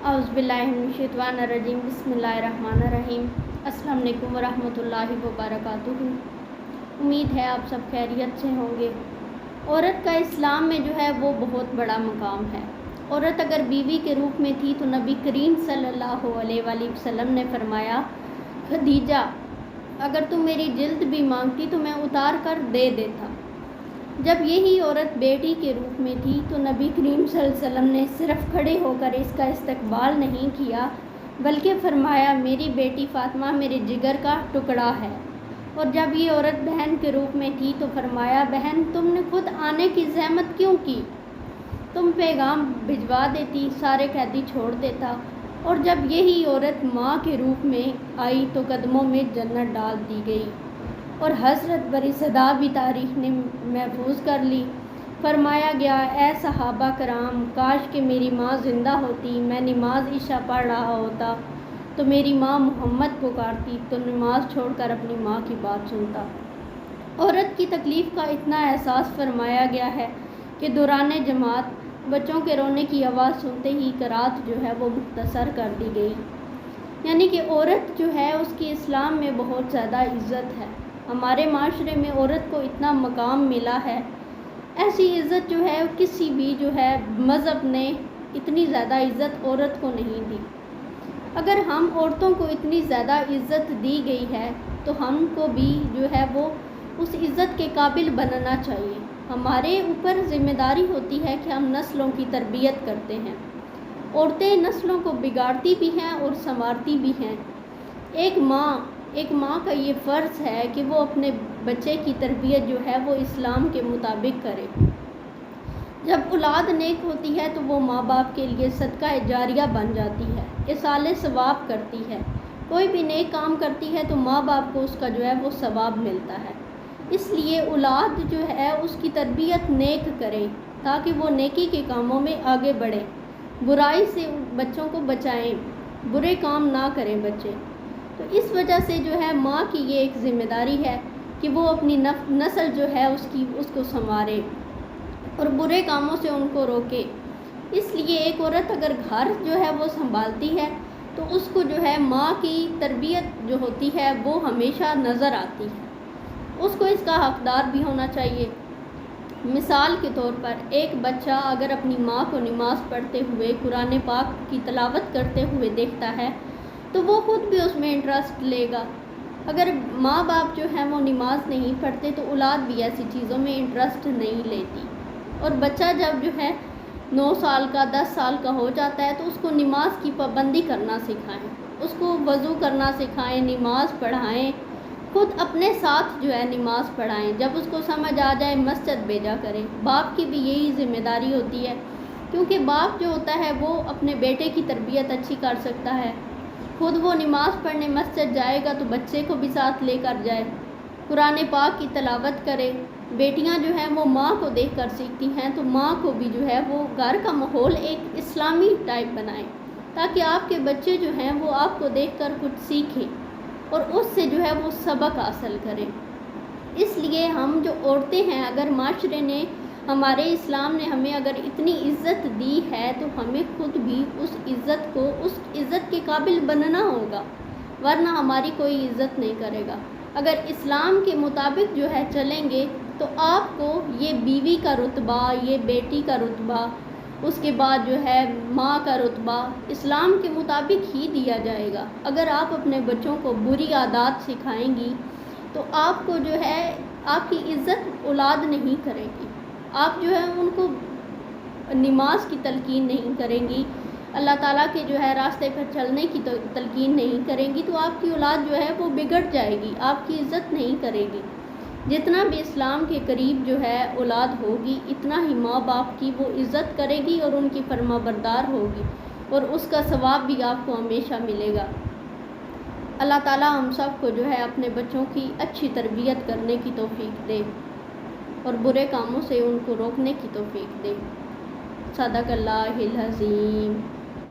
औज़ुबिल्लाहिमिनश्शैतानिर्रजीम बिस्मिल्लाहिर्रहमानिर्रहीम। अस्सलाम वालेकुम वरहमतुल्लाहि वबरकातुहू। उम्मीद है आप सब खैरियत से होंगे। औरत का इस्लाम में जो है वो बहुत बड़ा मकाम है। औरत अगर बीवी के रूप में थी तो नबी करीम सल्लल्लाहु अलैहि वसल्लम ने फरमाया, खदीजा अगर तुम मेरी जिल्द भी मांगती तो मैं उतार कर दे देता। जब यही औरत बेटी के रूप में थी तो नबी करीम सल्लल्लाहु अलैहि वसल्लम ने सिर्फ खड़े होकर इसका इस्तकबाल नहीं किया, बल्कि फरमाया, मेरी बेटी फ़ातिमा मेरे जिगर का टुकड़ा है। और जब ये औरत बहन के रूप में थी तो फरमाया, बहन तुमने खुद आने की ज़हमत क्यों की? तुम पैगाम भिजवा देती, सारे कैदी छोड़ देता। और जब यही औरत माँ के रूप में आई तो कदमों में जन्नत डाल दी गई। और हज़रत बरी सदा भी तारीख़ ने महफूज कर ली। फरमाया गया, ए सहाबा कराम, काश कि मेरी माँ ज़िंदा होती, मैं नमाज इशा पढ़ रहा होता तो मेरी माँ मोहम्मद पुकारती तो नमाज छोड़कर अपनी माँ की बात सुनता। औरत की तकलीफ़ का इतना एहसास फरमाया गया है कि दौरान जमात बच्चों के रोने की आवाज़ सुनते ही क़रात जो है वो मुख्तसर कर दी गई। यानी कि औरत जो है उसकी इस्लाम में बहुत ज़्यादा इज़्ज़त है। हमारे माशरे में औरत को इतना मकाम मिला है, ऐसी इज़्ज़त जो है किसी भी जो है मज़हब ने इतनी ज़्यादा इज़्ज़त औरत को नहीं दी। अगर हम औरतों को इतनी ज़्यादा इज़्ज़त दी गई है तो हमको भी जो है वो उस इज़्ज़त के काबिल बनना चाहिए। हमारे ऊपर ज़िम्मेदारी होती है कि हम नस्लों की तरबियत करते हैं। औरतें नस्लों को बिगाड़ती भी हैं और संवारती भी हैं। एक माँ का ये फ़र्ज़ है कि वो अपने बच्चे की तरबियत जो है वो इस्लाम के मुताबिक करे। जब औलाद नेक होती है तो वो माँ बाप के लिए सदका जारिया बन जाती है, इसाले सवाब करती है। कोई भी नेक काम करती है तो माँ बाप को उसका जो है वो सवाब मिलता है। इसलिए औलाद जो है उसकी तरबियत नेक करें ताकि वो नेकी के कामों में आगे बढ़े। बुराई से बच्चों को बचाएं, बुरे काम ना करें बच्चे। तो इस वजह से जो है माँ की ये एक ज़िम्मेदारी है कि वो अपनी नस्ल जो है उसको संवारे और बुरे कामों से उनको रोके। इसलिए एक औरत अगर घर जो है वो संभालती है तो उसको जो है माँ की तरबियत जो होती है वो हमेशा नज़र आती है। उसको इसका हकदार भी होना चाहिए। मिसाल के तौर पर एक बच्चा अगर अपनी माँ को नमाज़ पढ़ते हुए कुरान पाक की तिलावत करते हुए देखता है तो वो खुद भी उसमें इंटरेस्ट लेगा। अगर माँ बाप जो है वो नमाज नहीं पढ़ते तो औलाद भी ऐसी चीज़ों में इंटरेस्ट नहीं लेती। और बच्चा जब जो है 9 साल का 10 साल का हो जाता है तो उसको नमाज की पाबंदी करना सिखाएं, उसको वज़ू करना सिखाएं, नमाज पढ़ाएं, खुद अपने साथ जो है नमाज पढ़ाएं। जब उसको समझ आ जाए मस्जिद भेजा करें। बाप की भी यही ज़िम्मेदारी होती है, क्योंकि बाप जो होता है वो अपने बेटे की तरबियत अच्छी कर सकता है। खुद वो नमाज़ पढ़ने मस्जिद जाएगा तो बच्चे को भी साथ लेकर जाए, कुरान पाक की तिलावत करे। बेटियां जो हैं वो माँ को देखकर सीखती हैं, तो माँ को भी जो है वो घर का माहौल एक इस्लामी टाइप बनाएं ताकि आपके बच्चे जो हैं वो आपको देखकर कुछ सीखें और उससे जो है वो सबक हासिल करें। इसलिए हम जो औरतें हैं, अगर माशरे ने, हमारे इस्लाम ने हमें अगर इतनी इज़्ज़त दी है तो हमें खुद भी उस इज़्ज़त के काबिल बनना होगा, वरना हमारी कोई इज़्ज़त नहीं करेगा। अगर इस्लाम के मुताबिक जो है चलेंगे तो आपको ये बीवी का रुतबा, ये बेटी का रुतबा, उसके बाद जो है माँ का रुतबा इस्लाम के मुताबिक ही दिया जाएगा। अगर आप अपने बच्चों को बुरी आदत सिखाएंगी तो आपको जो है आपकी इज़्ज़त औलाद नहीं करेगी। आप जो है उनको नमाज की तलकीन नहीं करेंगी, अल्लाह ताला के जो है रास्ते पर चलने की तलकीन नहीं करेंगी, तो आपकी औलाद जो है वो बिगड़ जाएगी, आपकी इज़्ज़त नहीं करेगी। जितना भी इस्लाम के करीब जो है औलाद होगी, इतना ही माँ बाप की वो इज़्ज़त करेगी और उनकी फरमाबरदार होगी और उसका सवाब भी आपको हमेशा मिलेगा। अल्लाह ताला हम सब को जो है अपने बच्चों की अच्छी तरबियत करने की तौफीक दे और बुरे कामों से उनको रोकने की तौफीक दे। सदक़ल्लाहुल अज़ीम।